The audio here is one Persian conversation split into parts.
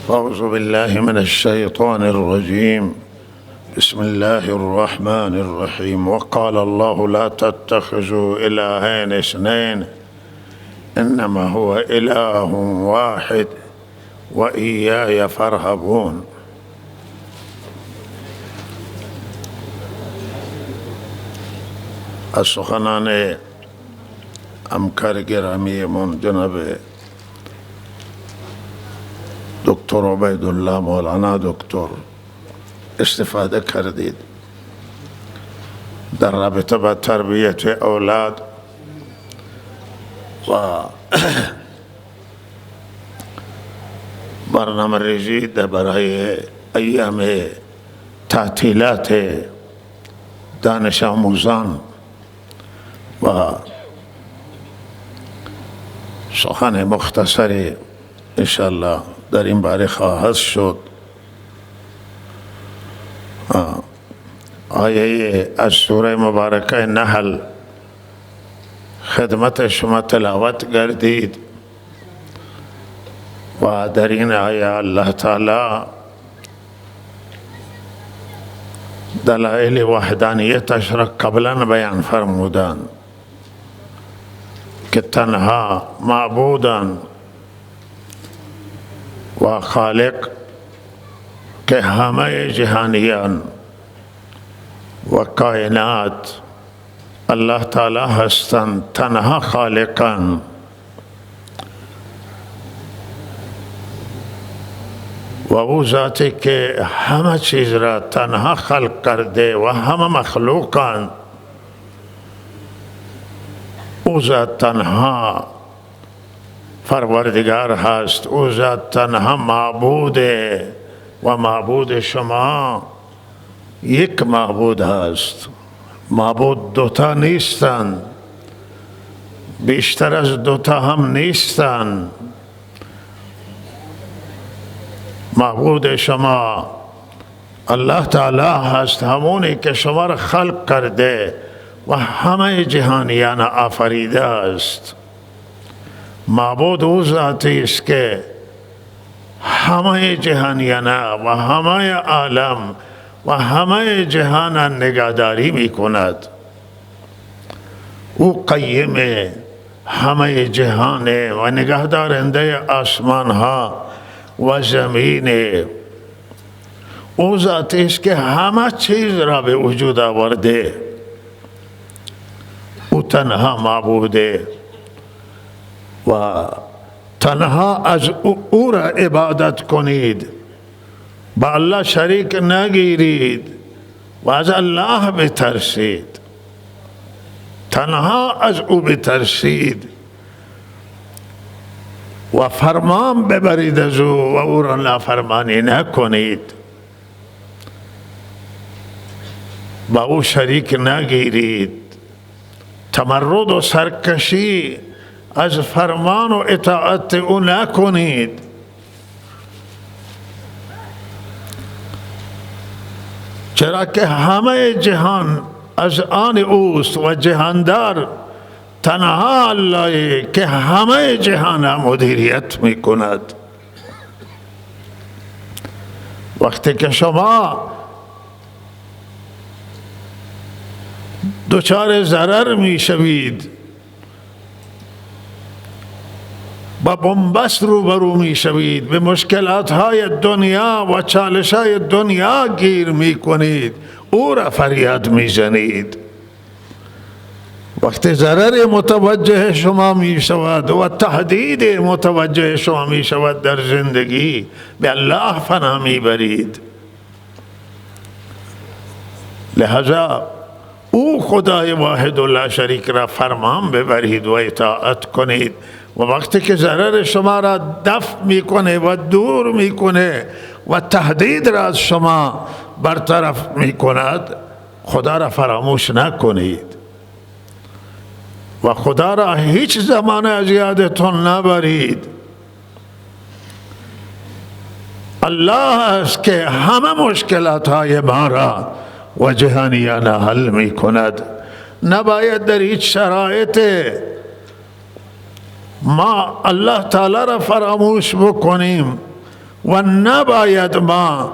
أعوذ بالله من الشيطان الرجيم. بسم الله الرحمن الرحيم. وقال الله لا تتخذوا إلهين اثنين إنما هو إله واحد وإياي فارهبون. از سخنان همکار گرامیمون جناب دکتر عبیدالله مولانا دکتر استفاده کردید در رابطه با تربیت اولاد و برنامه ریزی برای ایام تعطیلات دانش آموزان و سخن مختصری انشاءالله در این باره خواهد شد. آیه از سوره مبارکه نحل خدمت شما تلاوت گردید و در این آیه الله تعالی دلائل وحدانیتش را قبلا بیان فرمودند که تنها معبودان و خالق که همه جهانیان و کائنات الله تعالی هستند، تنها خالقان و او ذاتی که همه چیز را تنها خلق کرده و همه مخلوقان، او ذات تنها پروردگار هست، او ذات تنها معبوده و معبود شما یک معبود هست. معبود دوتا نیستند، بیشتر از دوتا هم نیستند. معبود شما الله تعالی هست، همونی که شما را خلق کرده و همه جهانیان آفریده است. معبود او ذاتی است که همه جهانیان و همه عالم و همه جهان نگهداری می کند. او قیم همه جهان و نگهدارنده آسمان ها و زمین. او ذاتی است که همه چیز را به وجود آورده. او تنها معبوده و تنها از او را عبادت کنید، با الله شریک نگیرید و از الله بترسید. تنها از او بترسید و فرمان ببرید از او و او را نافرمانی نکنید. با او شریک نگیرید. تمرد و سرکشی از فرمان و اطاعت او نکنید. چرا که همه جهان از آن اوست و جهاندار تنها الله که همه جهان مدیریت می کند. وقتی که شما دچار ضرر می شوید، با بنبست روبرو می شوید، به مشکلات های دنیا و چالش های دنیا گیر می کنید، او را فریاد می زنید. وقتی ضرر متوجه شما می شود و تهدید متوجه شما می شود در زندگی، به الله پناه می برید. لہذا او خدای واحد و لا شریک را فرمان ببرید و اطاعت کنید و وقتی که ضرر شما را دفع میکنه و دور میکنه و تهدید را از شما برطرف میکند، خدا را فراموش نکنید و خدا را هیچ زمان از یادتون نبرید. الله است که همه مشکلات های ما را و جهانیان حل می کند. نباید در هیچ شرایط ما الله تعالی را فراموش بکنیم و نباید ما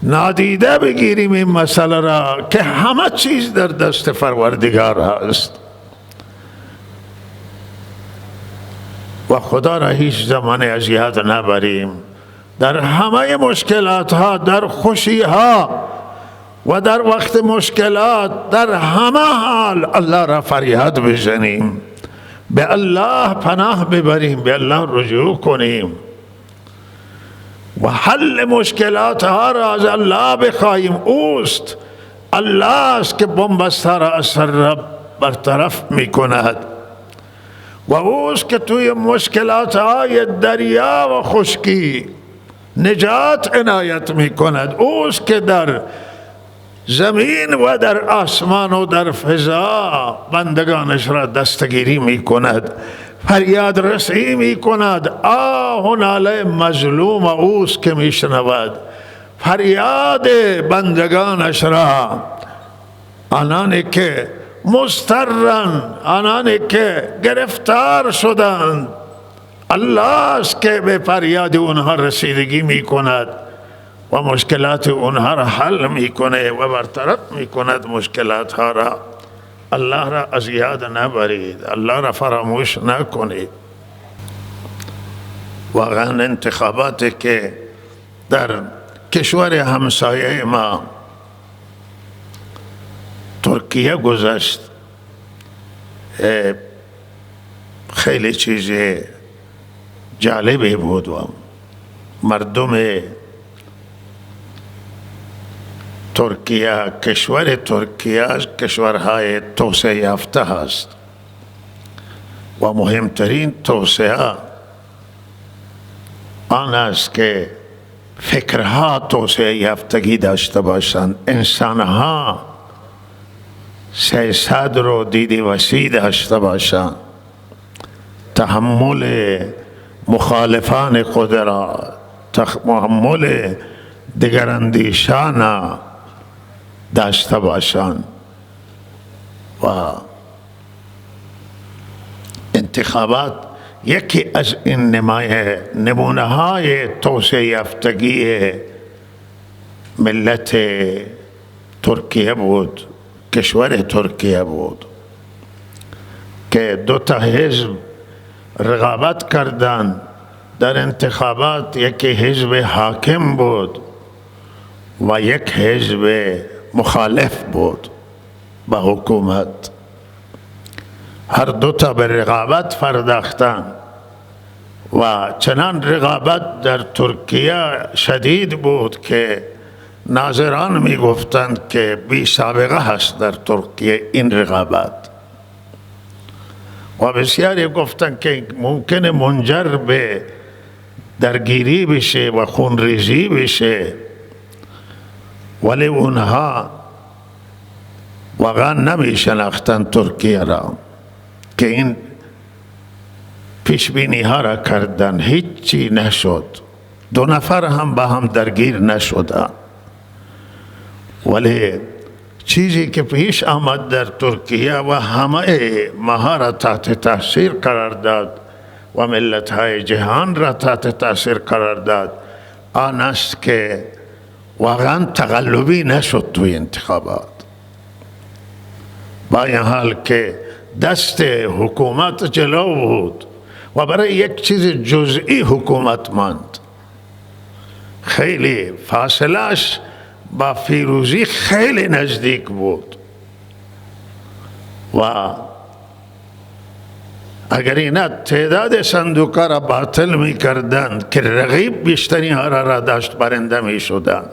نادیده بگیریم این مسئله را که همه چیز در دست پروردگار هست و خدا را هیچ زمان از یاد نبریم. در همه مشکلات ها، در خوشی ها و در وقت مشکلات، در همه حال الله را فریاد بزنیم، به الله پناه ببریم، به الله رجوع کنیم و حل مشکلات ها را از الله بخواهیم. اوست، الله است که بنبست را از سر برطرف می کند و اوست که توی مشکلات های دریا و خشکی نجات عنایت می کند. اوست که در زمین و در آسمان و در فضا بندگانش را دستگیری می کند، فریاد رسی می کند. آه و ناله مظلوم اوست که می شنود فریاد بندگانش را، آنانی که مضطرن، آنانی که گرفتار شدند. الله است که به فریاد اونها رسیدگی می کند و مشکلات اونها را حل می کنه و برطرف می کند مشکلات ها را. الله را از یاد نبرید، الله را فراموش نکنید. واقعا انتخاباتی که در کشور همسایه ما ترکیه گذشت خیلی چیز جالبی بود و مردم ترکیه، کشور ترکیه از کشورهای توسعه یافته است و مهمترین توسعه آن است که فکرها توسعه یافتگی داشته باشند، انسانها سیاست رو دید وسیع داشته باشند، تحمل مخالفان خود را، تحمل دگراندیشان داشته باشند و انتخابات یکی از این نمونه های توسعه یافتگی ملت ترکیه بود، کشور ترکیه بود که دو تا حزب رقابت کردند در انتخابات. یکی حزب حاکم بود و یک حزب مخالف بود به حکومت. هر دو تا به رقابت پرداختند و چنان رقابت در ترکیه شدید بود که ناظران می گفتند که بی سابقه هست در ترکیه این رقابت و بسیاری گفتند که ممکنه منجر به درگیری بشه و خونریزی بشه، ولی اونها واقعا نمی شناختند ترکیه را که این پیشبینی ها را کردن، هیچی نشد، دو نفر هم با هم درگیر نشدند. ولی چیزی که پیش آمد در ترکیه و همه ما را تحت تاثیر قرار داد و ملت های جهان را تحت تاثیر قرار داد، آن است که واقعا تقلبی نشد توی انتخابات، با این حال که دست حکومت جلو بود و برای یک چیز جزئی حکومت ماند. خیلی فاصلهش با فیروزی خیلی نزدیک بود و اگر اینا تعداد صندوقها را باطل می کردند که رقیب بیشتری ها را داشت، برنده می شدند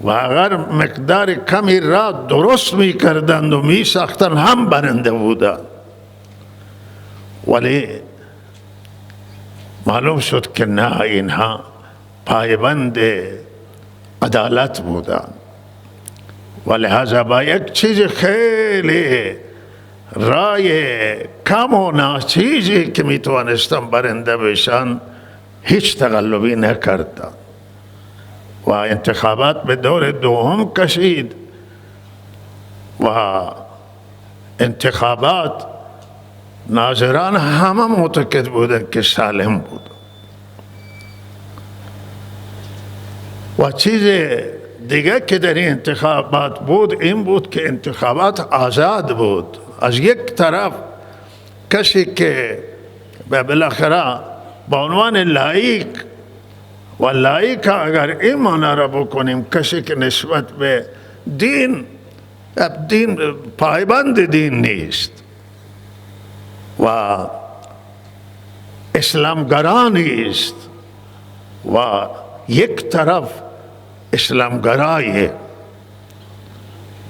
و اگر مقدار کمی را درست می کردند و می ساختند هم برنده بودند. ولی معلوم شد که نه، اینها پایبند عدالت بودند و لحاظا با یک چیز خیلی رای کم و ناچیزی که می توانستن برنده بشن هیچ تقلبی نکردند و انتخابات به دور دوم کشید و انتخابات ناظران همه معتقد بودند که سالم بود و چیز دیگه که در این انتخابات بود این بود که انتخابات آزاد بود. از یک طرف کسی که بالاخره به عنوان لایق و لایق اگر این معنی را بکنیم کسی که نسبت به دین پایبند دین نیست و اسلامگرا نیست و یک طرف اسلامگرایه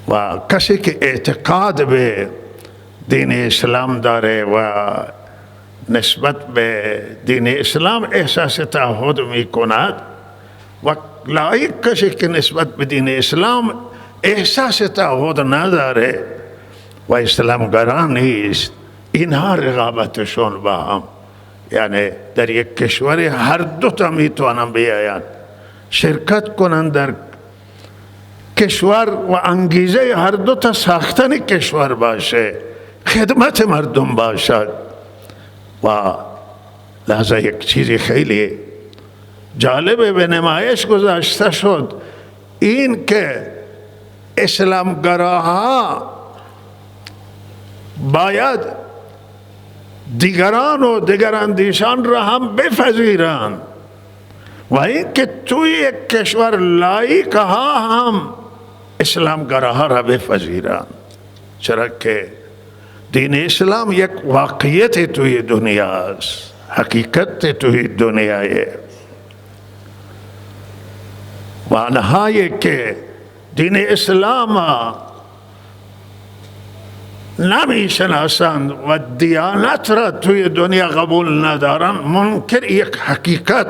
و کسی که اعتقاد به دین اسلام داره و نسبت به دین اسلام احساس تعهد می کند و لایق کسی که نسبت به دین اسلام احساس تعهد نداره و اسلامگرا نیست، اینها رقابتشون با هم، یعنی در یک کشور هر دو تا میتوانن بیاین شرکت کنند در کشور و انگیزه هر دو تا ساختن کشور باشه، خدمت مردم باشد. و لحظه یک چیزی خیلی جالب به نمایش گذاشته شد، این که اسلامگراها باید دیگران و دیگراندیشان را هم بپذیرند و این که توی یک کشور لایقها هم اسلامگراها را بپذیرند، چرا که دین اسلام یک واقعیت توی دنیا است، حقیقت توی دنیای و آنهایی که دین اسلام نمیشناسند و دیانت را توی دنیا قبول ندارن، منکر یک حقیقت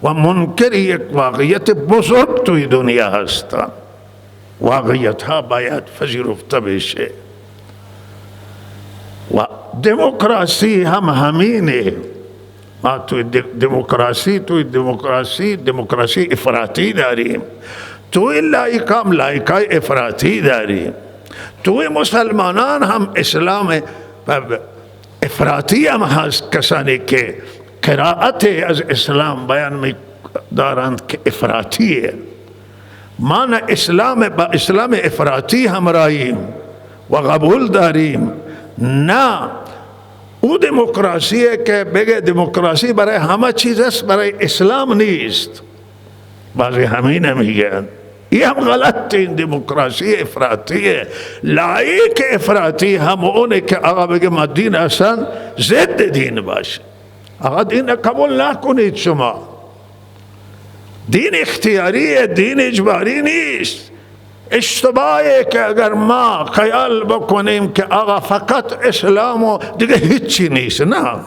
و منکر یک واقعیت بزرگ توی دنیا هستند. واقعیت ها باید پذیرفته بشه و دموکراسی هم همینه. ما توی دموکراسی افراطی داریم، توی لایق هم لایقای افراطی داریم، توی مسلمانان هم اسلام افراطی هم هست، کسانی که قرائت از اسلام بیان می دارند که افراطیه. ما نه با اسلام افراطی همراهیم و قبول داریم، نه او دموکراسیه که بگه دموکراسی برای همه چیز است، برای اسلام نیست. بعضی همین میگن، این هم غلط، این دموکراسی افراطیه. لایق افراطی هم اونه که آقا بگه ما دین اصلا ضد دین باشه، آقا دین قبول نکنید شما، دین اختیاریه، دین اجباری نیست. اشتباهه که اگر ما خیال بکنیم که آقا فقط اسلام و دیگه هیچی نیست. نه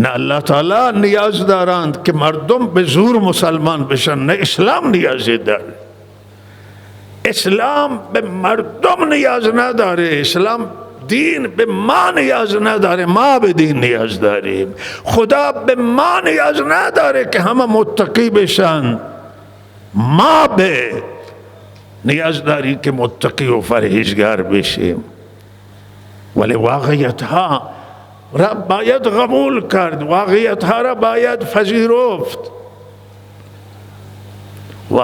الله تعالی نیاز دارند که مردم به زور مسلمان بشن، نه اسلام نیازی داره. اسلام به مردم نیاز نداره، اسلام دین به ما نیاز نداره، ما به دین نیاز داریم. خدا به ما نیاز نداره که همه متقی بشن، ما به نیاز داریم که متقی و پرهیزگار بشیم. ولی واقعیت ها را باید قبول کرد، واقعیت ها را باید پذیرفت و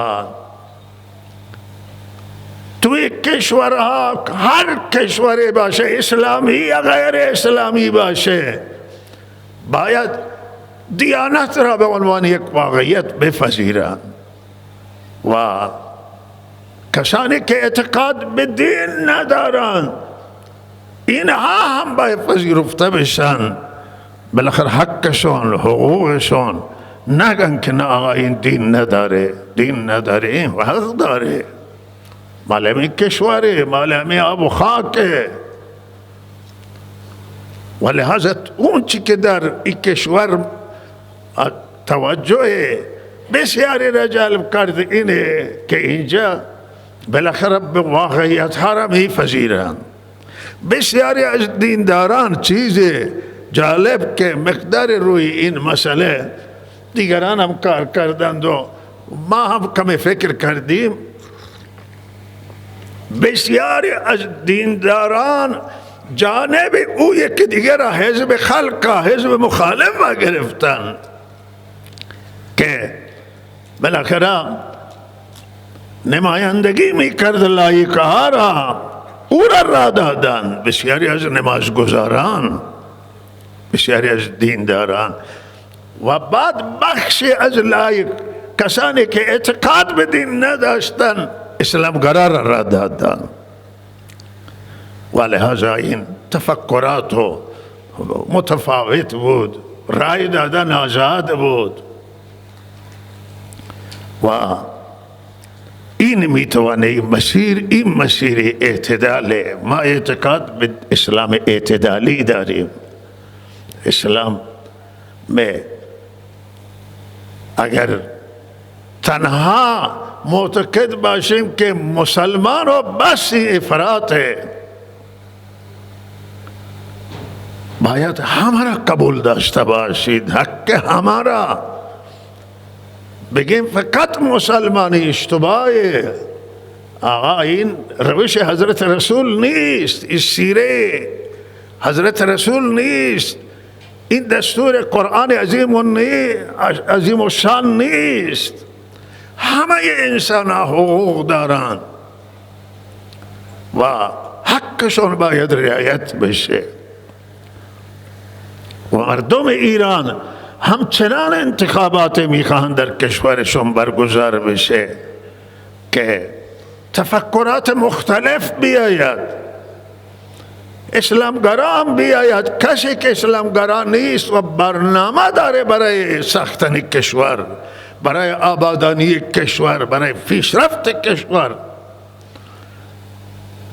توی کشورها، هر کشوری باشه، اسلامی یا غیر اسلامی باشه، باید دیانت را به عنوان یک واقعیت بپذیرند و کسانی که اعتقاد به دین ندارند اینها هم باید پذیرفته بشن، بالاخره حقشون، حقوقشون. نگن که نه آقا این دین نداره، دین نداره، این حق داره، مال همین کشوره، مال همین آب و خاکه. و لحاظت اون چی که در این کشور توجه بسیاری را جلب کرد اینه که اینجا بالاخره به واقعیت ها را میپذیرند. بسیاری از دینداران چیز جالب که مقدار روی این مسئله دیگران هم کار کردند و ما هم کمی فکر کردیم. بسیاری از دینداران جانب او یکی دیگر را حزب خلق، حزب مخالف گرفتند که بالاخره نمایندگی میکرد لایقه ها را، او را دادن. بسیاری از نمازگزاران، بسیاری از دینداران و بعد بخشی از لایق کسانی که اعتقاد به دین نداشتن اسلامگرا را دادن. و لحاظا این تفکرات متفاوت بود، رای دادن آزاد بود و این میتوانه این مسیر اعتداله. ما اعتقاد به اسلام اعتدالی داریم. اسلام میں اگر تنها معتقد باشیم که مسلمان و بس افراط ہے، باید ہمارا قبول داشته باشید، حق ہمارا. بگیم فقط مسلمانی اشتباهه. آقا این روش حضرت رسول نیست، این سیره حضرت رسول نیست، این دستور قرآن عظیم و شان نیست. همه انسان ها حقوق دارند و حقشون باید رعایت بشه. و مردم ایران همچنان انتخابات میخواهند در کشورشون برگزار بشه که تفکرات مختلف بیاید، اسلامگرا هم بیاید. کسی که اسلامگرا نیست و برنامه داره برای ساختن کشور، برای آبادانی کشور، برای پیشرفت کشور،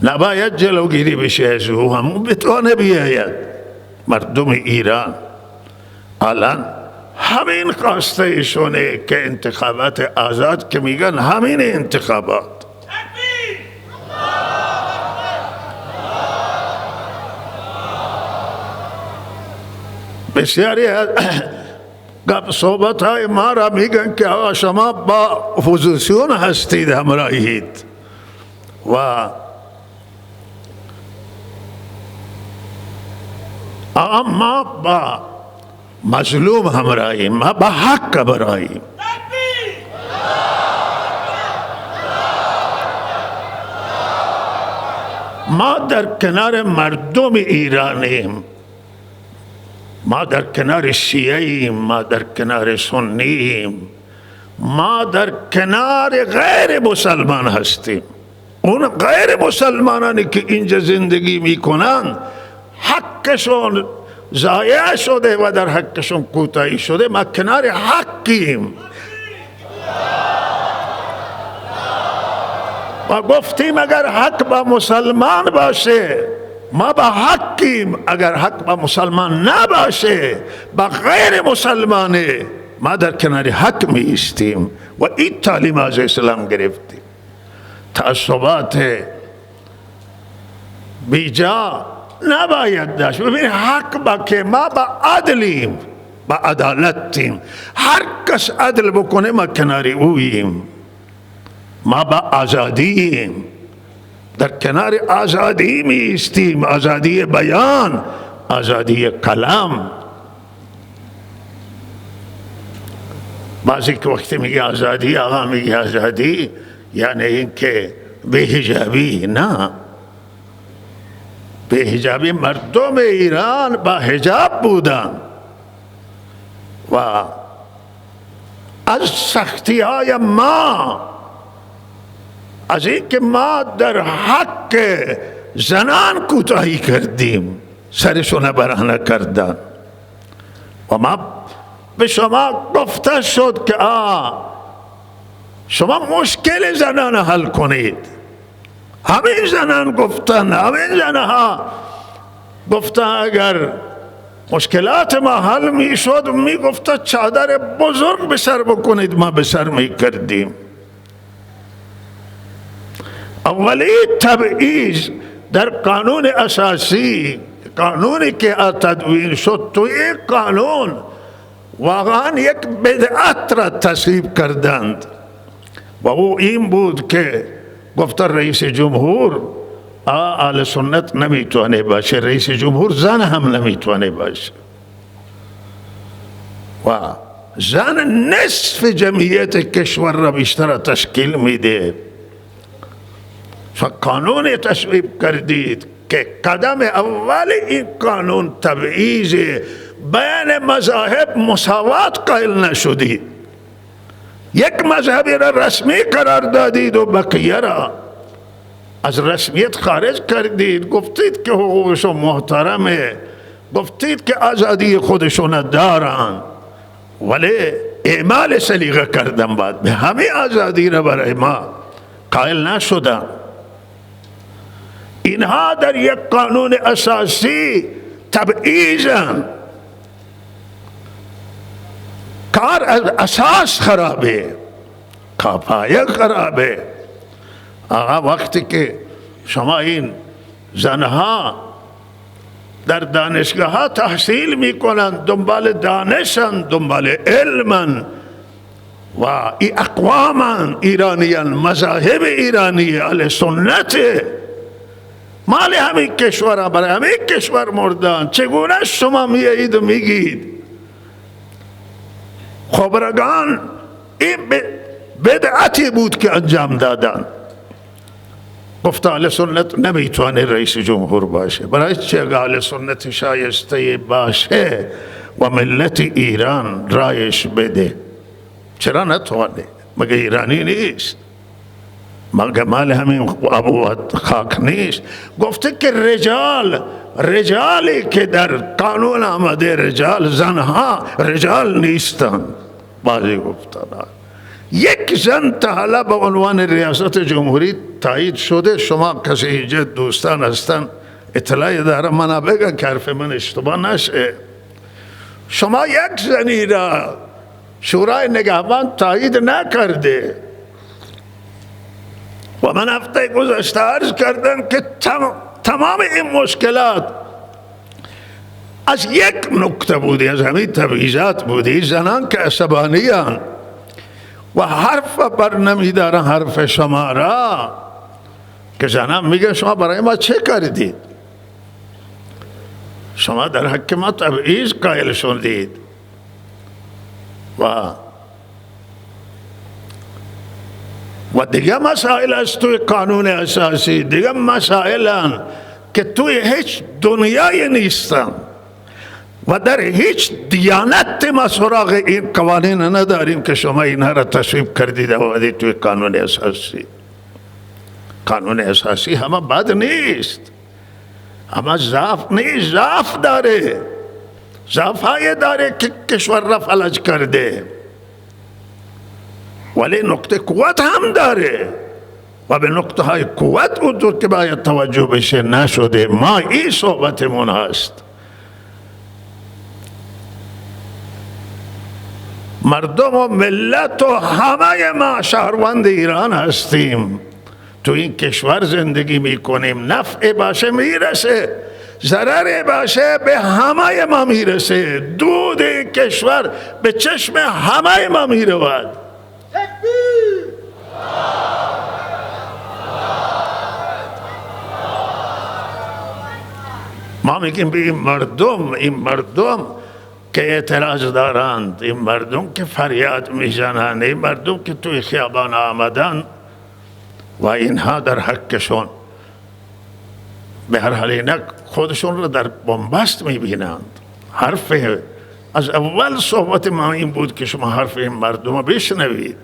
نباید جلوگیری بشه از او، هم بتوانه بیاید. مردم ایران الان همین خواسته ایشونه که انتخابات آزاد که میگن همین انتخابات. بسیاری صحبت های ما را میگن که آقا شما با اپوزیسیون هستید، همراهید و آقا ما با مظلوم همراهیم، ما با حق همراهیم. ما در کنار مردم ایرانیم، ما در کنار شیعیم، ما در کنار سنیم، ما در کنار غیر مسلمان هستیم. اون غیر مسلمانانی که اینجا زندگی میکنن حقشون ضایع شده و در حقشون کوتاهی شده، ما کنار حقیم. و گفتیم اگر حق با مسلمان باشه ما با حقیم، اگر حق با مسلمان نباشه با غیر مسلمانه، ما در کنار حق می ایستیم و این تعلیم از اسلام گرفتیم. تعصبات بیجا نباید داشت. ببین حق با که ما با عدلیم، با عدالتیم، هر کس عدل بکنه ما کنار اوییم. ما با آزادیم، در کنار آزادی می ایستیم، آزادی بیان، آزادی کلام. بعضی که وقتی میگه آزادی، آقا میگه آزادی یعنی این که به حجابی، نه. به حجابی مردم ایران با حجاب بودن و از سختی های ما، از این که ما در حق زنان کوتاهی کردیم، سرشون برهنه کردن و ما به شما گفته شد که شما مشکل زنان حل کنید. همین زنان گفتن، همین زنها گفتن اگر مشکلات ما حل می شد می گفته چادر بزرگ به سر بکنید، ما به سر می کردیم. اولی تبعیض در قانون اساسی، قانونی که تدوین شد، تو این قانون واقعا یک بدعت را تصویب کردند و او این بود که گفت رئیس جمهور اهل سنت نمیتونه باشه، رئیس جمهور زن هم نمیتونه باشه. و زن نصف جمعیت کشور را بیشتر تشکیل میده. قانون تصویب کردید که قدم اول این قانون تبعیض بین مذاهب مساوات قائل نشدید. یک مذهبی را رسمی قرار دادید و بقیه را از رسمیت خارج کردید. گفتید که حقوقشون محترمه، گفتید که آزادی خودشون دارن، ولی اعمال سلیقه کردن بعد به همه آزادی را برای ما قائل نشدن. اینها در یک قانون اساسی تبعیضن. کار از اساس خرابه، کافایه خرابه. آقا وقتی که شما این زنها در دانشگاه ها تحصیل میکنند، دنبال دانشن، دنبال علمن و ای اقوامن ایرانیان، مذاهب ایرانی اهل سنت، مال همین کشور برای همین کشور مردن، چگونه شما میایید و میگید خبرگان این بدعتی بود که انجام دادن؟ گفت اهل سنت نمیتونه رئیس جمهور باشه. برای چه اهل سنت شایسته باشه و ملت ایران رایش بده؟ چرا نتوانه؟ مگه ایرانی نیست؟ مگه مال همین ابو خاک نیست؟ گفته که رجالی که در قانون آمده رجال، زنها رجال نیستن. بعضی گفتن یک زن تا حالا به عنوان ریاست جمهوری تایید شده؟ شما کسی اینجا دوستان هستن اطلاعی داره منو بگن که حرف من اشتباه نشه. شما یک زنی را شورای نگهبان تایید نکرده و من هفته گذشته عرض کردم که تمام این مشکلات از یک نکته بودی، از همین تبعیضات بودی. زنان که عصبانیان و حرف بر نمیدارن حرف شما را، که زنان میگن شما برای ما چه کردید؟ شما در حق ما تبعیض قائل شدید. و دیگه مسائل است توی قانون اساسی، دیگه مسائلن که توی هیچ دنیای نیستن و در هیچ دیانت ما سراغ این قوانین نداریم که شما اینها را تصویب کردید و آوردید توی قانون اساسی. قانون اساسی همه بد نیست، همه ضعف نیست، ضعف داره، ضعف‌های داره که کشور را فلج کرده، ولی نقطه قوت هم داره و به نقطه های قوت اون که باید توجه بشه نشده. ما این صحبتمون هست. مردم و ملت و همه ما شهروند ایران هستیم، تو این کشور زندگی میکنیم. نفع باشه میرسه، ضرر باشه به همه ما میرسه. دود این کشور به چشم همه ما میرود. ما میگیم به این مردم که اعتراض دارند، این مردم که فریاد میزنند، این مردم که توی خیابان آمدن و اینها در حقشون به هر حال اینک خودشون را در بنبست میبینند. حرف از اول صحبت ما این بود که شما حرف این مردم رو بشنوید،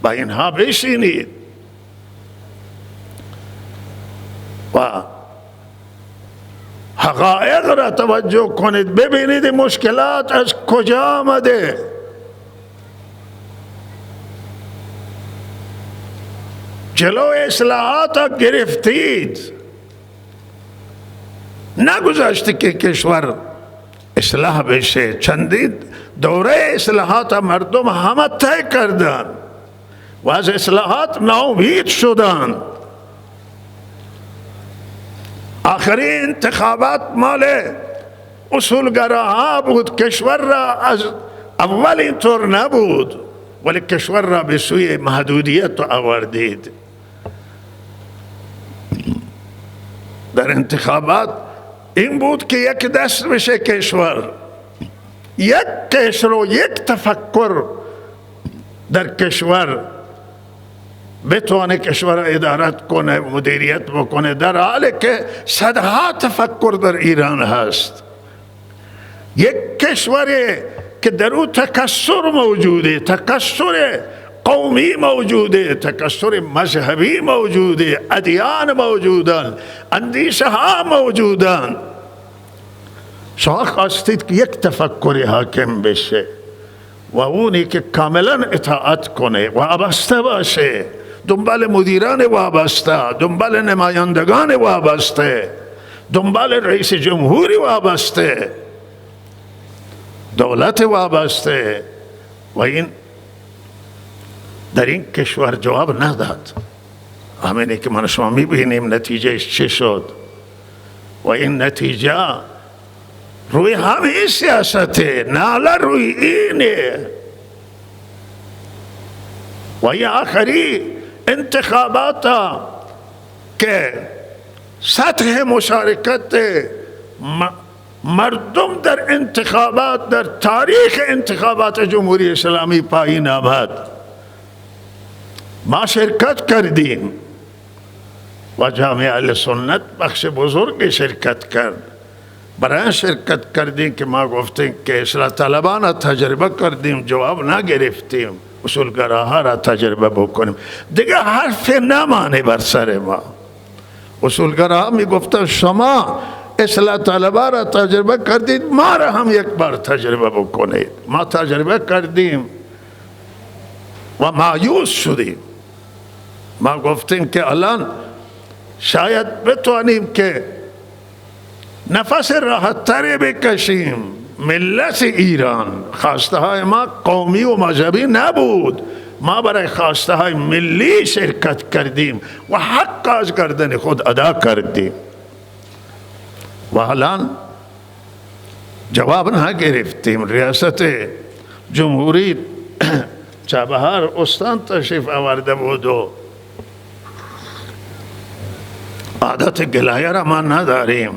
با اینها بشینید و حقایق را توجه کنید، ببینید مشکلات از کجا آمده. جلو اصلاحات را گرفتید، نگذاشتی که کشور اصلاح بشه. چندین دوره اصلاحات مردم همه طی کردن و از اصلاحات ناامید شدن. آخری انتخابات مال اصولگراها بود، کشور را از اول اینطور نبود، ولی کشور را به سوی محدودیت آوردید. در انتخابات این بود که یک دست بشه کشور، یک کشور و یک تفکر در کشور بتوانه کشور ادارت کنه، مدیریت بکنه، در حالی که صدها تفکر در ایران هست. یک کشوری که در او تکثر موجوده، تکثر قومی موجوده، تکثر مذهبی موجوده، ادیان موجودن، اندیشه ها موجودن. شما خواستید که یک تفکری حاکم بشه و اونی که کاملا اطاعت کنه و وابسته باشه، دنبال مدیران وابسته، دنبال نمایندگان وابسته، دنبال رئیس جمهوری وابسته، دولت وابسته، و این در این کشور جواب نداد. همینه که من شما میبینیم نتیجه چه شد، و این نتیجه روی همین سیاسته، نه روی اینه. و این آخری انتخابات که سطح مشارکت مردم در انتخابات در تاریخ انتخابات جمهوری اسلامی پایین آمد. ما شرکت کردیم و جامعه اهل سنت بخش بزرگ شرکت کرد. برای شرکت کردیم که ما گفتیم که اصلاح طلبان تجربه کردیم، جواب نگرفتیم، اصولگراها را تجربه بکنیم، دیگه حرف نمانه بر سر ما. اصولگراها می گفتن شما اصلاح طلبان را تجربه کردید، ما را هم یک بار تجربه بکنید. ما تجربه کردیم و مایوس شدیم. ما گفتیم که الان شاید بتوانیم که نفس راحت تری بکشیم. ملت ایران خواسته های ما قومی و مذهبی نبود، ما برای خواسته های ملی شرکت کردیم و حق از گردن خود ادا کردیم. و الان جواب نگرفتیم. ریاست جمهوری چابهار استان تشریف آورده بود و عادت گلایه را ما نداریم،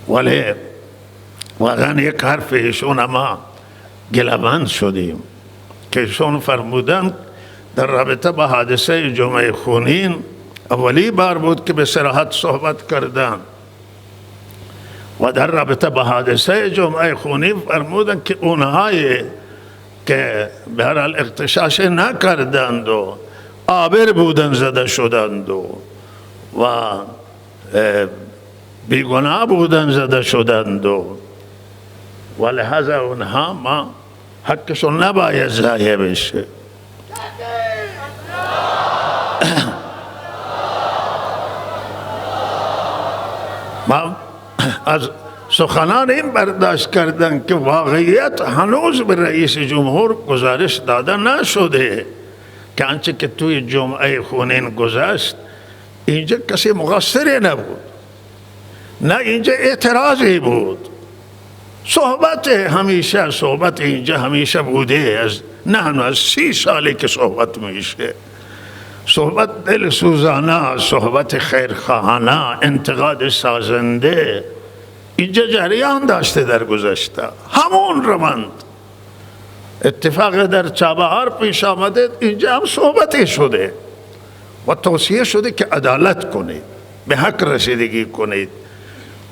ولی واقعا یک حرف ایشون ما گله‌مند شدیم که ایشون فرمودند در رابطه با حادثه جمعه خونین، اولی بار بود که به صراحت صحبت کردند و در رابطه با حادثه جمعه خونین فرمودند که اونهایی که به هر حال اغتشاش نکردند و آبر بودن زده شدند و بیگناه بودن زده شدند و لحظه اونها ما حقشون نباید ضایع بشه. ما از سخنان این برداشت کردن که واقعیت هنوز به رئیس جمهور گزارش داده نشده که آنچه که توی جمعه خونین گذشت اینجا کسی مقصری نبود، نه اینجا اعتراضی بود. صحبت اینجا همیشه بوده، نه از 30 سالی که صحبت میشه، صحبت دلسوزانه، صحبت خیرخواهانه، انتقاد سازنده اینجا جریان داشته در گذشته. همون روند اتفاق در چابهار پیش آمده، اینجا هم صحبتی شده و توصیه شده که عدالت کنید، به حق رسیدگی کنید.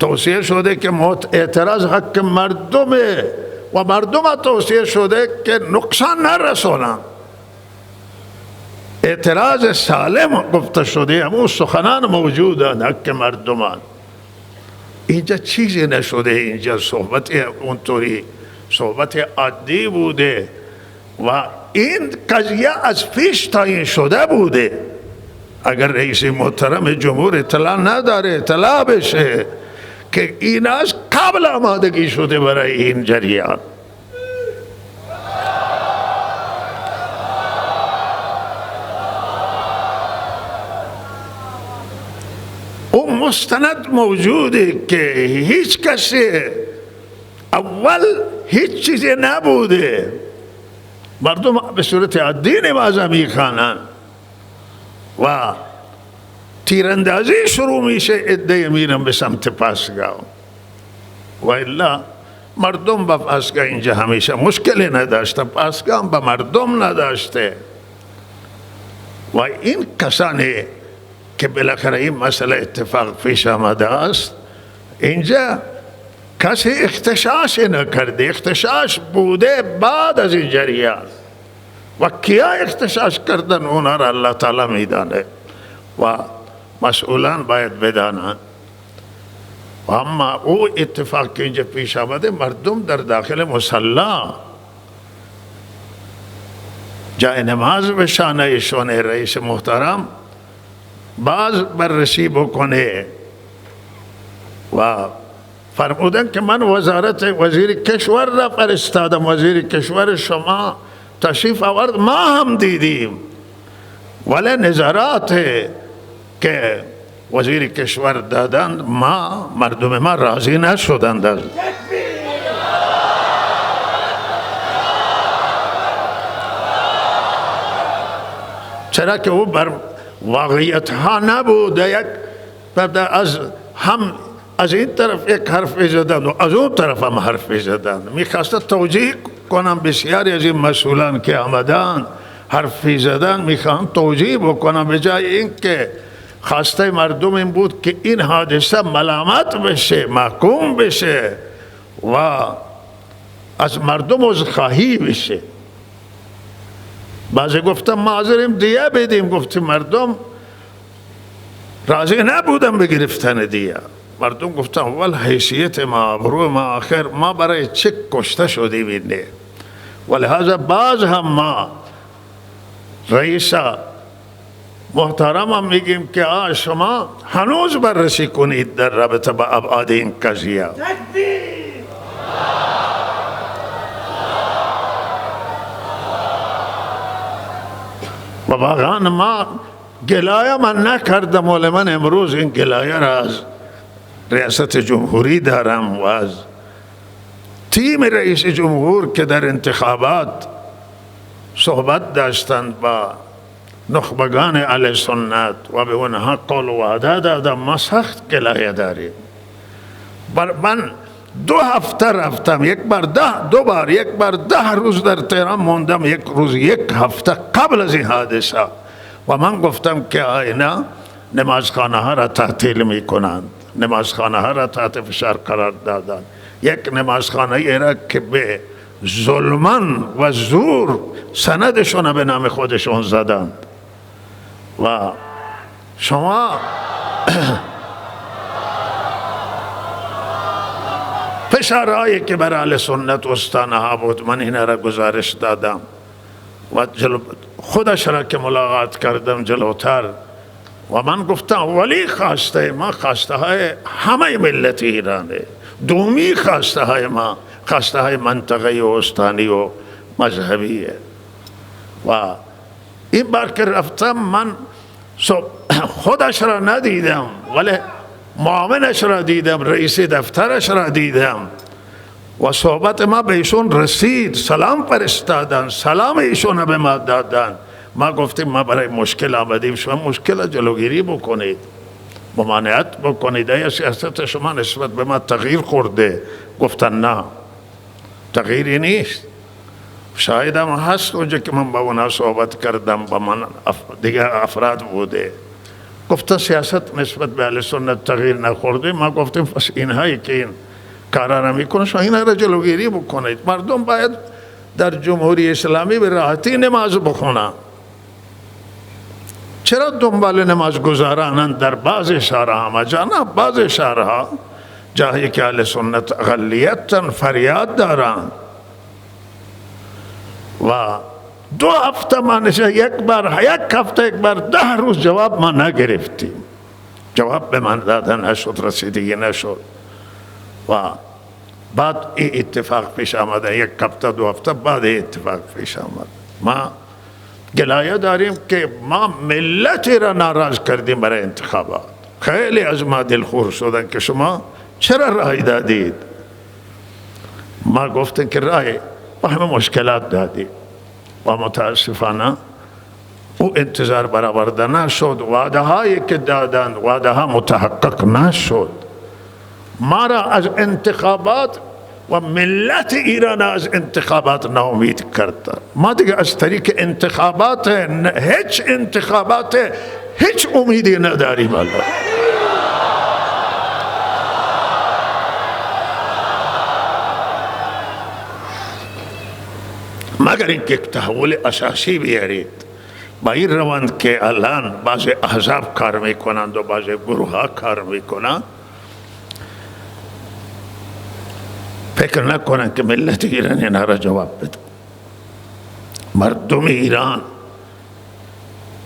توصیه شده که اعتراض حق مردمه و مردم توصیه شده که نقصان نرسونن. اعتراض سالم گفته شده، همون سخنان موجودن حق مردمان. اینجا چیزی نشده، اینجا صحبت اونطوری صحبت عادی بوده و این قضیه از پیش تعیین شده بوده. اگر رئیس محترم جمهور اطلاع نداره اطلاع بشه که این از قبل آمادگی شده برای این جریان. اون مستند موجوده که هیچ کسی اول هیچ چیزی نبوده، مردم به صورت عادی نماز میخوانند و تیراندازی شروع میشه، عده میرن به سمت پاسگاه و الا مردم با پاسگاه اینجا همیشه مشکلی نداشته، پاسگاه با مردم نداشته. و این کسانی که بالاخره این مسئله اتفاق پیش آمده است، اینجا کسی اختشاش نکرده، اختشاش بوده بعد از این جریان. و کیا اختشاش کردن اونا را الله تعالی میدانه و مسئولان باید بدانند. و اما او اتفاق که اینجا پیش آمده، مردم در داخل مصلا جای نماز به شانه ایشون رئیس محترم باز بررسی بکنه و فرمودن که من وزارت وزیر کشور را فرستادم، وزیر کشور شما تشریف آورد، ما هم دیدیم، ولی نظرات که وزیر کشور دادند مردم ما راضی نشدند. چرا که او بر واقعیت ها نبود، یک از این طرف یک حرف زدند و از اون طرف هم حرف زدند. میخواست توجیه کنم بسیاری از این مسئولان که آمدن حرف زدن، میخوام توجیه بکنم، به جای این که خواسته مردم این بود که این حادثه ملامت بشه، محکوم بشه و از مردم عذرخواهی بشه. بعضی گفتم معذریم دیه بدیم، گفتیم مردم راضی نبودن به گرفتن دیه. مردم گفتن اول حیثیت ما، آبرو ما، آخر ما برای چه کشته شدیم اینه. ولهذا باز هم ما رئیس محترم هم میگیم که شما هنوز بررسی کنید در رابطه با ابعاد این قضیه. و واقعا ما گلایه من نکردم، ولی من امروز این گلایه را از ریاست جمهوری دارم و از تیم رئیس جمهور که در انتخابات صحبت داشتند با نخبگان اهل سنت و به اونها قول و وعده دادم. ما سخت گلایه داریم. من 2 هفته رفتم، یک بار 10 روز در تهران موندم، یک روز 1 هفته قبل از این حادثه، و من گفتم که اینا نمازخانه ها را تعطیل می کنند، نمازخانه ها را تحت فشار قرار دادن. یک نمازخانه ای را که به ظلمن و زور سندشون به نام خودشون زدند. و شما فشارهایی که بر اهل سنت استانه ها بود، من این را گزارش دادم و خودش را که ملاقات کردم جلوتر، و من گفتم ولی ما خواسته های همه ملت ایرانه، دومی خواسته های ما خواسته های منطقه و استانی و مذهبیه. و این بار که رفتم من خودش را ندیدم، ولی معاونش را دیدم، رئیس دفترش را دیدم و صحبت ما به ایشون رسید، سلام فرستادن، سلام ایشون به ما دادن. ما گفتیم ما برای مشکل آمدیم، شما مشکل جلوگیری بکنید، ممانعت بکنید، ای سیاست شما نسبت به ما تغییر خورده. گفتن نه، تغییری نیست. شاید هم هست اونجا که من با اونا صحبت کردم، با من دیگر افراد بوده، گفتن سیاست نسبت به اهل سنت تغییر نخورده. ما گفتیم پس اینهایی که این کارا را میکنن شما اینها را جلوگیری بکنید. مردم باید در جمهوری اسلامی به راحتی نماز بخونن. چرا دنبال نماز گزارانند در بعض شهرها؟ مجانا بعض شهرها جایی که اهل سنت اقلیتن فریاد دارند. و 2 هفته ما یک بار 10 روز جواب ما نگرفتیم، جواب به من دادن نشد، رسیدگی نشد. و بعد این اتفاق پیش آمده، 1 هفته 2 هفته بعد این اتفاق پیش آمد. ما گلایه داریم که ما ملتی را ناراض کردیم برای انتخابات. خیلی از ما دلخور شدن که شما چرا رای دادید. ما گفتیم که رای با همه مشکلات دادیم و متاسفانه او انتظار برآورده نشد. وعده هایی که دادند وعده ها متحقق نشد. ما را از انتخابات و ملت ایران از انتخابات ناامید کرد. ما دیگه از طریق انتخابات هیچ انتخابات هیچ امیدی نداریم الله، مگر اینکه یک تحول اساسی بیارید. با این روند که الان بعض احزاب کار میکنند و بعض گروه ها کار میکنند، فکر نکنند که ملت ایران اینا را جواب بده. مردم ایران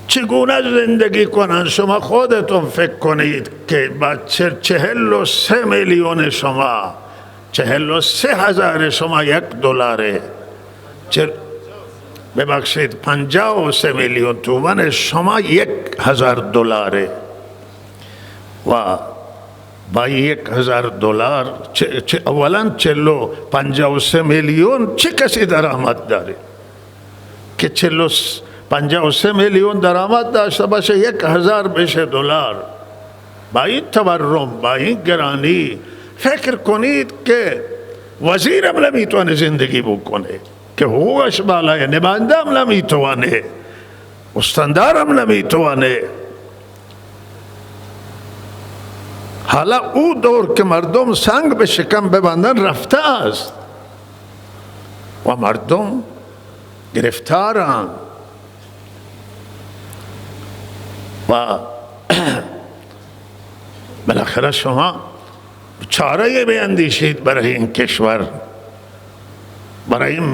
چگونه زندگی کنند؟ شما خودتون فکر کنید که با 43 میلیون شما، 43,000 شما $1، ببخشید 53 میلیون تومان شما $1,000 و با $1,000 اولا 53 میلیون چه کسی درآمد داره که 53 میلیون درآمد داشته باشه 1,000 بشه $؟ با این تورم، با این گرانی فکر کنید که وزیرم نمیتونه زندگی بکنه، که حقوقش بالای، نماینده‌ام نمیتونه، استاندارم نمیتونه. حالا او دور که مردم سنگ به شکم ببندن رفته است و مردم گرفتارند و بالاخره شما چاره بیندیشید برای این کشور، برای این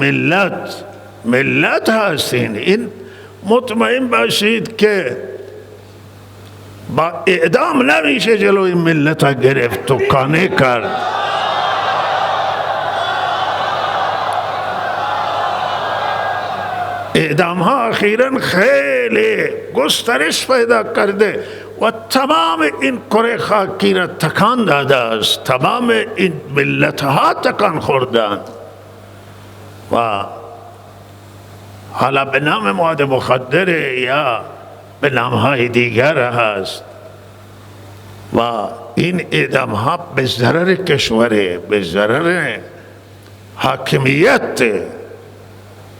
ملت هستین. این مطمئن باشید که با اعدام نمیشه جلوی ملت ها گرفت و کانه کرد. اعدام ها اخیراً خیلی گسترش پیدا کرده و تمام این کره خاکی را تکان داده است، تمام این ملت ها تکان خوردند و حالا به نام مواد مخدر یا به نام های دیگر هست و این اعدام ها به ضرر کشوره، به ضرر حاکمیت،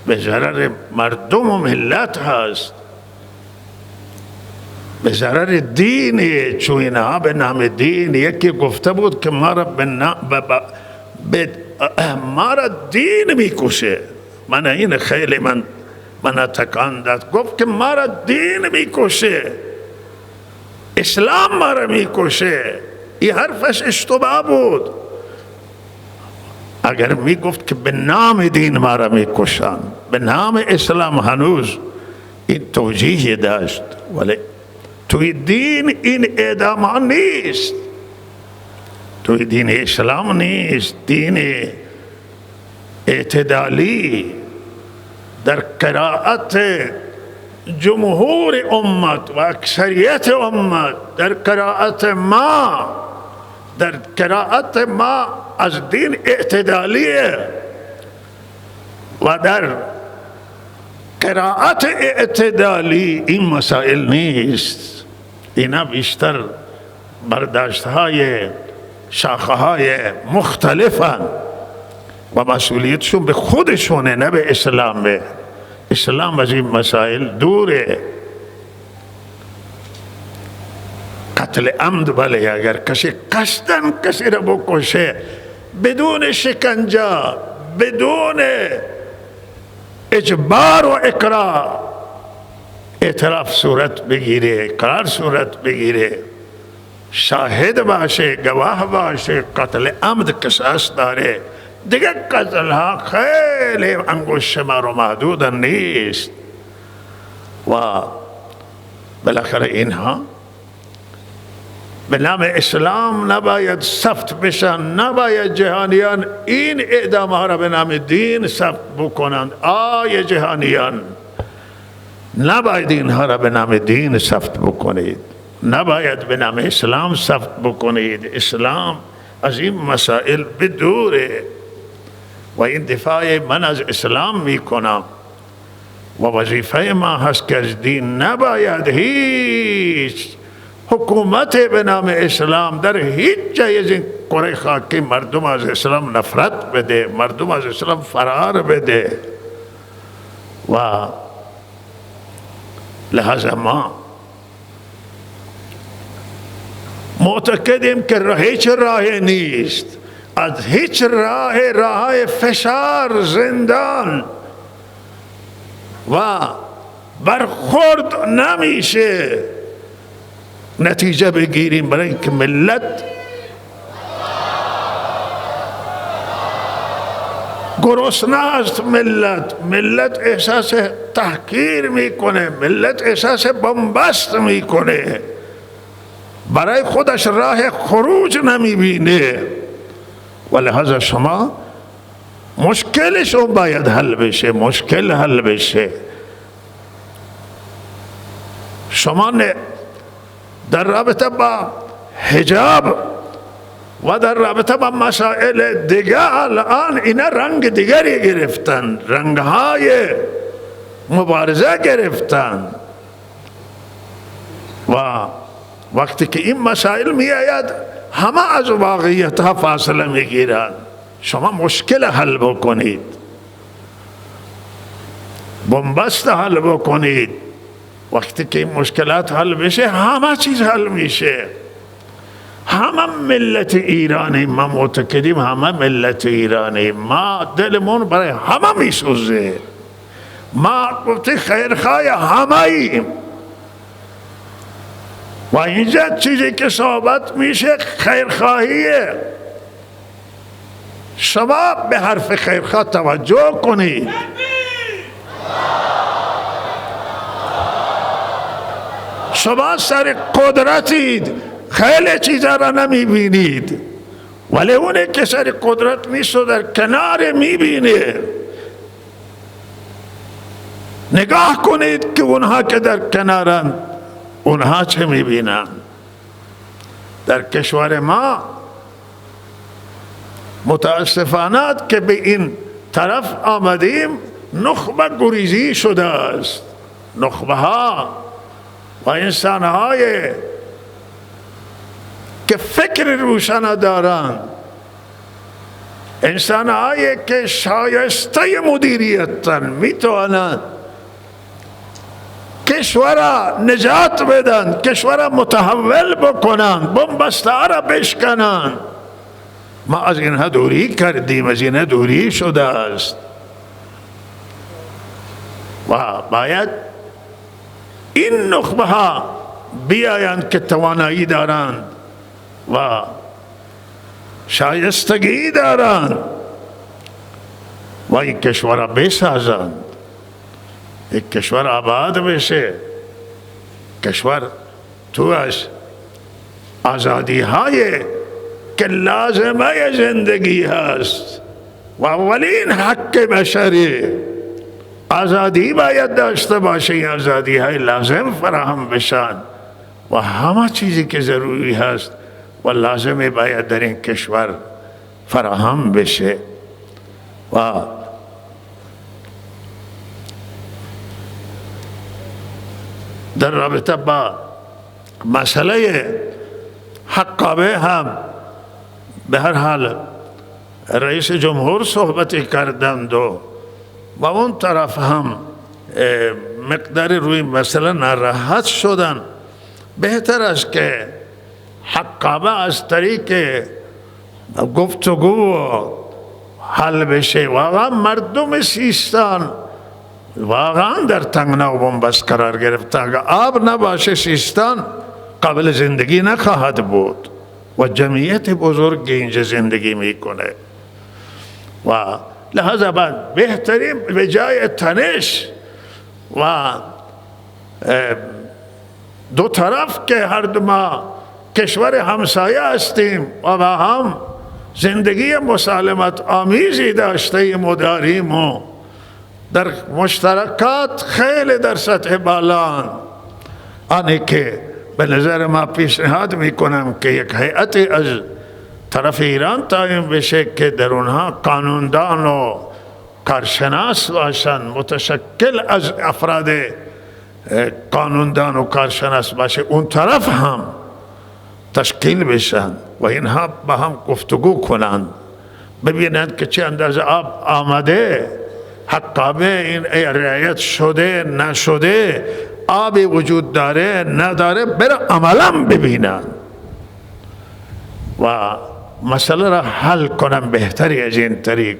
به ضرر مردم و ملت هست، به ضرر دین. چون اینها به نام دین، یکی گفته بود که ما را دین میکشه. من این خیلی من تکان داد، گفت که ما را دین میکشه، اسلام ما را میکشه. این حرفش اشتباه بود. اگر میگفت که به نام دین ما را میکشن، به نام اسلام هنوز این توجیه داشت، ولی توی دین این اعدام ها نیست، توی دین اسلام نیست. دین اعتدالی در قرائت جمهور امت و اکثریت امت، در قرائت ما از دین اعتدالیه و در قرائت اعتدالی این مسائل نیست. اینا بیشتر برداشت های شاخه های مختلفن و مسئولیتشون به خودشونه، نه به اسلام. اسلام از این مسائل دوره. قتل عمد بله، اگر کسی قصداً کسی را بکشه بدون شکنجه، بدون اجبار و اکراه، اعتراف صورت بگیره، اقرار صورت بگیره، شاهد باشه، گواه باشه، قتل عمد قصاص داره. دیگه قتل ها خیلی انگشت شمار و محدود نیست و بالاخره اینها به نام اسلام نباید ثبت بشن، نباید جهانیان این اعدام ها را به نام دین ثبت بکنند. آی جهانیان، نباید اینها را به نام دین ثبت بکنید، نباید به نام اسلام ثبت بکنید. اسلام از این مسائل بدوره و این دفاع من از اسلام میکنم و وظیفه ما هست که از دین نباید هیچ حکومت به نام اسلام در هیچ جای از این کره خاکی مردم از اسلام نفرت بده، مردم از اسلام فرار بده. و لحاظا ما معتقدیم که هیچ راهی نیست، از هیچ راه فشار، زندان و برخورد نمیشه نتیجه بگیریم، برای اینکه ملت گرسنه است. ملت احساس تحقیر میکنه، ملت احساس بنبست میکنه، برای خودش راه خروج نمیبینه. و لحاظا شما مشکلشون باید حل بشه، مشکل حل بشه. شما در رابطه با حجاب و در رابطه با مسائل دیگه الان اینا رنگ دیگری گرفتن، رنگهای مبارزه گرفتن. و وقتی که این مسائل می آید همه از واقعیت ها فاصله می گیرن. شما مشکل حل بکنید، بنبست حل بکنید. وقتی که این مشکلات حل بشه همه چیز حل میشه. همه ملت ایرانی، ما معتقدیم همه ملت ایرانی، ما دلمون برای همه میسوزه، ما گفتی خیرخواه همه ایم. و اینجا چیزی که صحبت میشه خیرخواهیه. شما به حرف خیرخواه توجه کنید. شما سر قدرتید، خیلی چیزا را نمیبینید، ولی اونه که سر قدرت نیست و در کنار میبینه. نگاه کنید که اونها که در کنارن اونها چه میبینن. در کشور ما متاسفانه که به این طرف آمدیم نخبه گریزی شده است. نخبه ها و انسان های که فکر روشن دارند، انسان هایی که شایسته مدیریتن، میتوانند کشور نجات بدن، کشور متحول بکنن، بنبسته را بشکنن. ما از اینها دوری کردیم، از اینها دوری شده است. و باید این نخبه ها بیایند که توانایی دارند و شایستگی دارند و این کشور را بسازند، یک کشور آباد بشه، کشور توش آزادی های که لازمه زندگی هست و اولین حق بشری آزادی باید داشته باشه. این آزادی های لازم فراهم بشن و همه چیزی که ضروری هست و لازمه باید در این کشور فراهم بشه. و در رابطه با مسئله حقابه هم به هر حال رئیس جمهور صحبتی کردند و اون طرف هم مقداری روی مسئله ناراحت شدن. بهتر است که حقابه از طریق گفتگو حل بشه. واقعا مردم سیستان واقعا در تنگنا و بنبست قرار گرفته. اگر آب نباشه سیستان قابل زندگی نخواهد بود و جمعیت بزرگ اینجا زندگی میکنه. و لحاظا باید بهترین به جای تنش و دو طرف که هر دو ما کشور همسایه هستیم و با هم زندگی مسالمت آمیزی داشته مداریم و در مشترکات خیلی در سطح بالان، آنی که به نظر ما پیشنهاد میکنم که یک هیئت از طرف ایران تعیین بشه که در اونها قانوندان و کارشناس باشن، متشکل از افراد قانوندان و کارشناس باشه اون طرف هم تشکیل بشن و اینها با هم گفتگو کنند، ببینند که چه اندازه آب آمده، حقابه این رعایت شده نشده، آبی وجود داره نداره، بره عملا ببینند و مسئله را حل کنم بهتری از این طریق،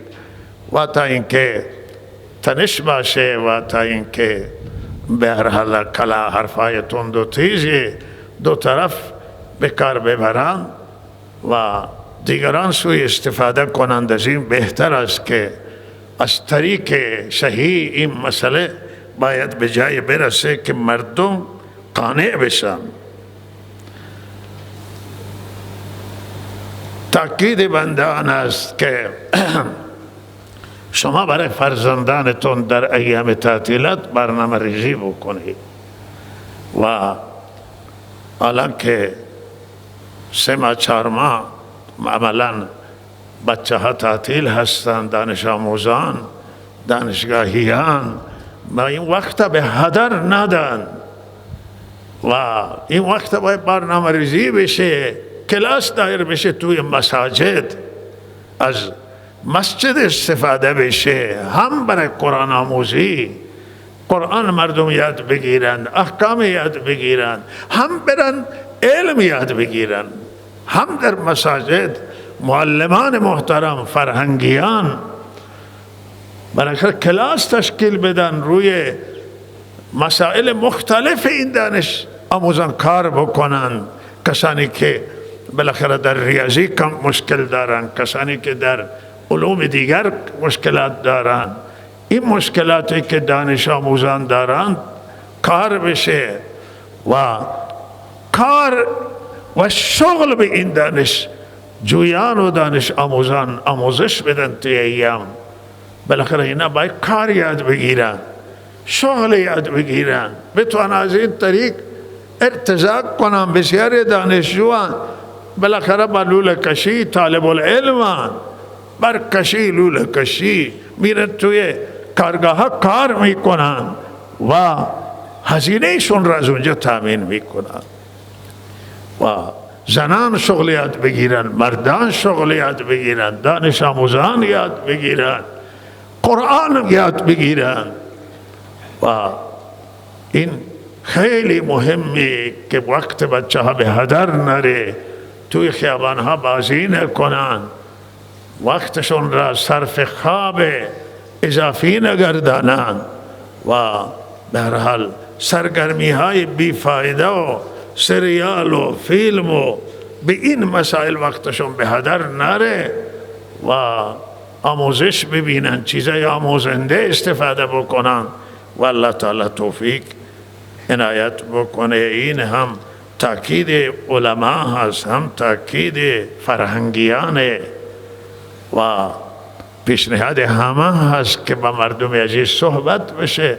و تا اینکه تنش باشه و تا اینکه به هر حال کلا حرفای تند و تیزی دو طرف به کار ببرند و دیگران سوی استفاده کنند، از این بهتر است که از طریق صحیح این مسئله باید به جای برسه که مردم قانع بشن. تاکید بنده آن است که شما برای فرزندانتون در ایام تعطیلات برنامه ریزی بکنید و الان که 3 ماه 4 ماه عملا بچه ها تعطیل هستند، دانش آموزان دانشگاهیان، ما این وقت به هدر ندن و این وقت باید برنامه ریزی بشه، کلاس دایر بشه توی مساجد، از مسجد استفاده بشه، هم برای قرآن آموزی، قرآن مردم یاد بگیرن، احکام یاد بگیرن، هم برن علم یاد بگیرن، هم در مساجد معلمان محترم فرهنگیان برای کلاس تشکیل بدن، روی مسائل مختلف این دانش آموزان کار بکنن، کسانی که بالاخره در ریاضی کم مشکل دارن، کسانی که در علوم دیگر مشکلات دارن، این مشکلاتی که دانش آموزان دارن کار بشه و کار و شغل به این دانش جویان و دانش آموزان آموزش بدن توی ایام. بالاخره اینا باید کار یاد بگیرن، شغل یاد بگیرن، بتوان از این طریق ارتزاق کنن. بسیاری دانشجوان بالاخره با لوله کشی طالب العلمان، بر کشی لوله کشی میرن توی کارگاه ها کار میکنن و هزینه شون را از اونجا تامین میکنن و زنان شغل یاد بگیرن، مردان شغل یاد بگیرن، دانش آموزان یاد بگیرن، قرآن یاد بگیرن و این خیلی مهمه که وقت بچه ها به هدر نره، توی خیابان ها بازی نکنن، وقتشون را صرف خواب اضافی نگردانند و به هر حال سرگرمی های بیفایده و سریال و فیلم و به این مسائل وقتشون به هدر نره و آموزش ببینن، چیزای آموزنده استفاده بکنن و الله تعالی توفیق عنایت بکنه. این هم تاکید علما هست، هم تاکید فرهنگیانه و پیشنهاد همه هست که با مردم عزیز صحبت بشه.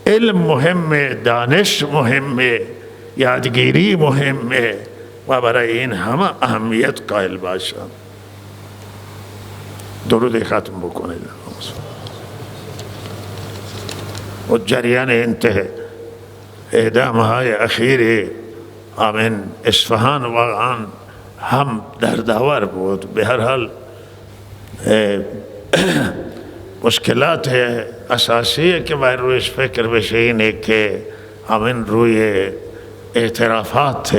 علم مهمه، دانش مهمه، یادگیری مهمه و برای این همه اهمیت قائل باشن. درود ختم بکنید. و جریان انتهى اعدام های اخیر آمین اصفهان واقعا هم دردآور بود. به هر حال مشکلات اساسی که باید رویش فکر بشه اینه که همین روی اعترافات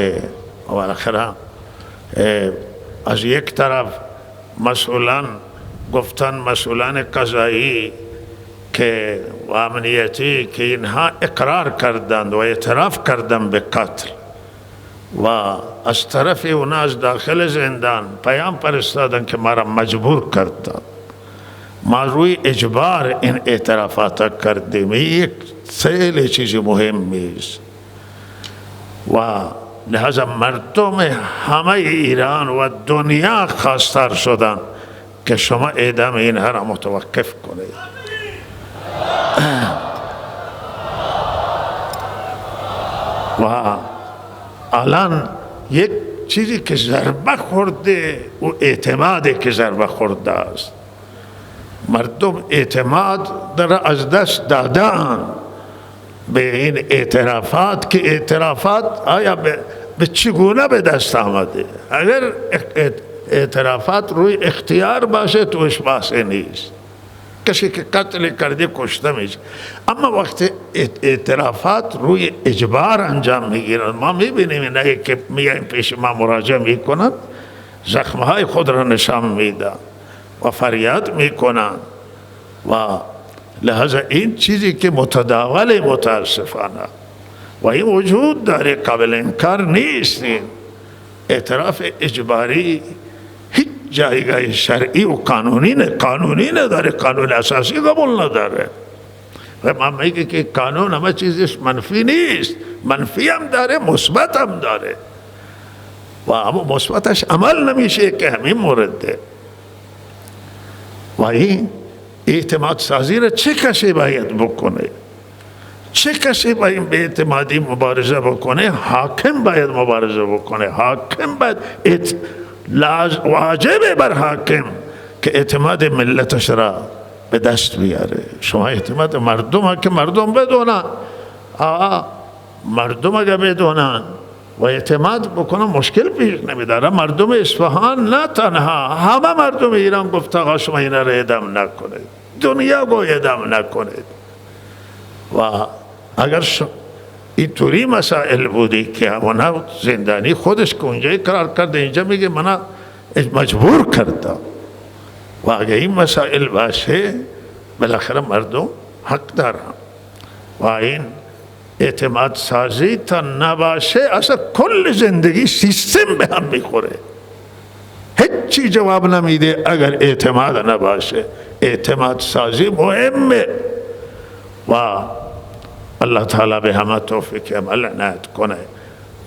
و بالاخره از یک طرف مسئولان گفتن، مسئولان قضایی که و امنیتی که اینها اقرار کردند و اعتراف کردند به قتل و از طرف اونا از داخل زندان پیام فرستادن که ما را مجبور کردند، ما روی اجبار این اعترافات کردیم. یک خیلی چیز مهمی است و لحاظا مردم همه ایران و دنیا خواستار شدن که شما اعدام اینها را متوقف کنید. و الان یک چیزی که ضربه خورده و اعتمادی که ضربه خورده است، مردم اعتماد در از دست دادن به این اعترافات که اعترافات آیا به چگونه به دست آمده؟ اگر اعترافات روی اختیار باشه توش بحثی نیست، کسی که قتل کرده کشته میشه. اما وقتی اعترافات روی اجبار انجام میگیرن، ما میبینیم اینایی که میایم پیش ما مراجعه میکنند زخمهای خود را نشان میدن و فریاد میکنن و لحاظا این چیزی که متداول متاسفانه و این وجود داره، قابل انکار نیست. این اعتراف اجباری هیچ جایگاه شرعی و قانونی نداره، قانون اساسی قبول نداره. و من میگه که قانون همه چیزش منفی نیست، منفی هم داره مثبت هم داره و اما مثبتش عمل نمیشه که همین مورده. و این اعتماد سازی را چه کسی باید بکنه؟ چه کسی باید به اعتمادی مبارزه بکنه؟ حاکم باید مبارزه بکنه. حاکم باید واجبه بر حاکم که اعتماد ملتش را به دست بیاره. شما اعتماد مردم ها که مردم بدونن، مردم اگر بدونن و اعتماد بکنن مشکل پیش نمیداره. مردم اصفهان نه تنها، همه مردم ایران گفت آقا شما این را اعدام نکنید، دنیا گو اعدام نکنید. و اگر اینطوری مسائل بودی که همونا زندانی خودش که اونجایی قرار کرده، اینجا میگه من مجبور کردم. و اگر این مسائل باشه بالاخره مردم حق دارن. و این اعتماد سازی تا نباشه اصلا کل زندگی سیستم به هم میخوره، هیچی جواب نمیده اگر اعتماد نباشه. اعتماد سازی مهمه و الله تعالی به همه توفیق عمل عنایت کنه.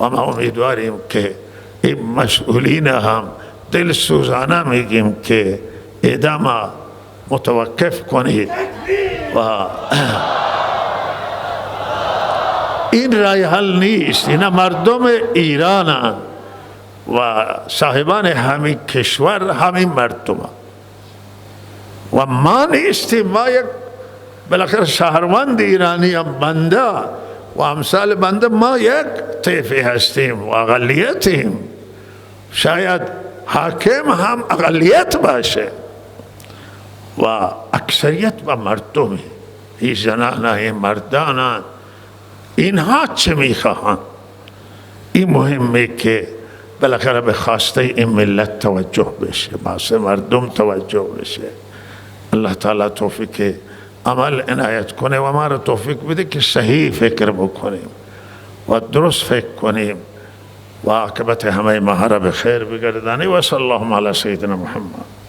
و ما امیدواریم که این مسئولین هم دل سوزانه میگیم که اعدام متوقف کنید و این رای حل نیست. اینا مردم ایرانن و صاحبان همین کشور همین مردم و ما نیستیم. ما یک بالاخره شهروند ایرانی هم بنده و امثال بنده ما یک طیفه هستیم و اقلیتیم. شاید حاکم هم اقلیت باشه و اکثریت و مردمی، این زنان این مردان، اینها چه میخواهند؟ این مهمه که بالاخره به خواسته این ملت توجه بشه، واسه مردم توجه بشه. الله تعالی توفیق عمل عنایت کنه و ما را توفیق بده که صحیح فکر بکنیم و درست فکر کنیم و عاقبت همه ما را به خیر بگردانیم. و صلی الله علی سیدنا محمد.